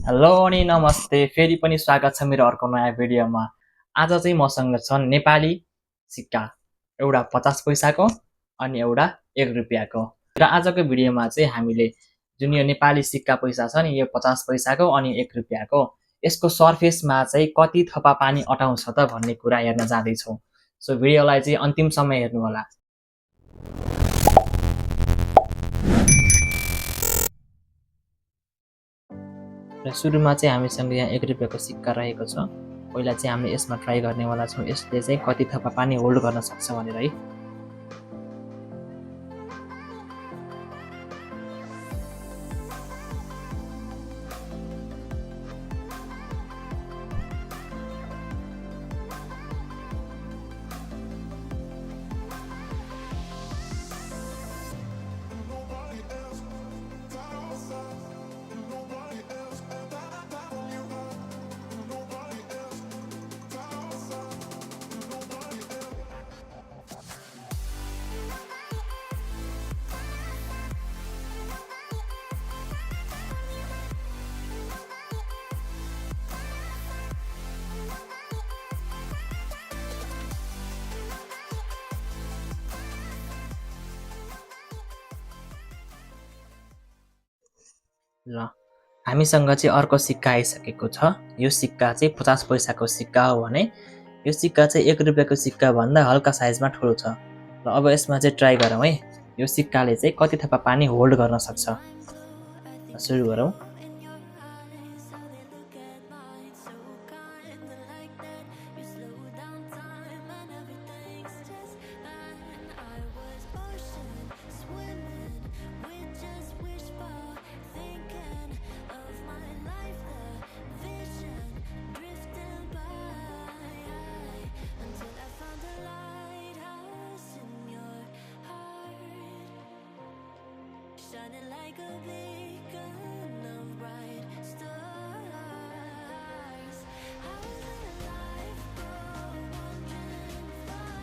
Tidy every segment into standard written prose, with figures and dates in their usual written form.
Hello अनि नमस्ते, फेरि पनि स्वागत छ मेरो अर्को नयाँ भिडियोमा। आज चाहिँ मसँग छ नेपाली सिक्का, एउटा 50 पैसाको अनि एउटा 1 रुपियाँको। र आजको भिडियोमा चाहिँ हामीले जुन यो नेपाली सिक्का पैसा छ नि, यो 50 पैसाको अनि 1 रुपियाँको, यसको सर्फेसमा चाहिँ कति थोपा पानी अटाउँछ त भन्ने कुरा हेर्न जाँदैछौँ। सो भिडियोलाई चाहिँ अन्तिमसम्म हेर्नुहोला। र सुरुमा चाहिँ हामीसँग यहाँ 1 रुपियाँको सिक्का रहेको छ। पहिला चाहिँ हामीले यसमा ट्राई गर्नेवाला छौँ यसले चाहिँ कति थोपा पानी होल्ड गर्न सक्छ भनेर है। ल हामीसँग चाहिँ अर्को सिक्का आइसकेको छ। यो सिक्का चाहिँ 50 पैसाको सिक्का हो भने यो सिक्का चाहिँ 1 रुपियाँको सिक्का भन्दा हल्का साइजमा ठुलो छ। र अब यसमा चाहिँ ट्राई गरौँ है, यो सिक्काले चाहिँ कति थोपा पानी होल्ड गर्न सक्छ। सुरु गरौँ। Shining like a beacon of bright stars. How did life go wandering far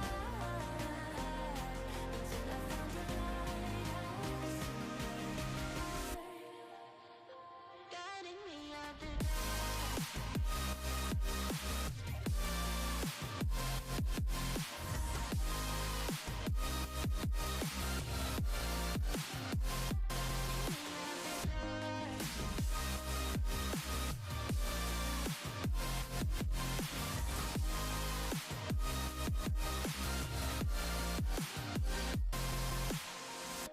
until I found the lighthouse guiding me out the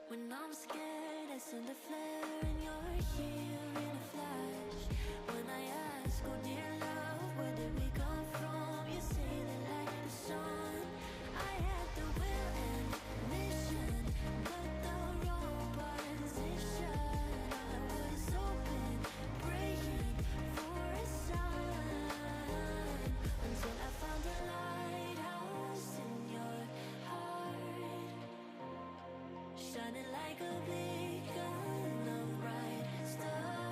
when I'm scared, I send a flare and you're here in a flash. When I ask, oh dear love, where did we come from? You say that like the sun. I had the will and mission, but the wrong position. I was open, praying for a sign until I found a lighthouse in your heart. Shining like a beacon of bright stars.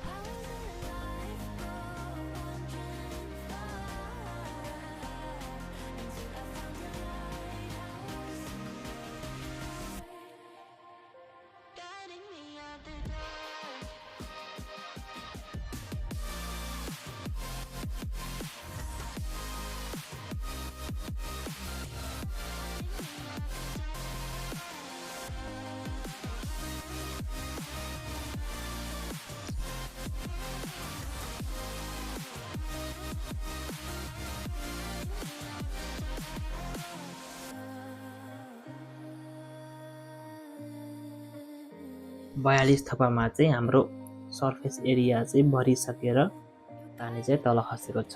How did life go wandering far until I found the lighthouse guiding me out the dark. बयालिस थोपामा चाहिँ हाम्रो surface area चाहिँ भरिसकेर पानी चाहिँ तल खसेको छ।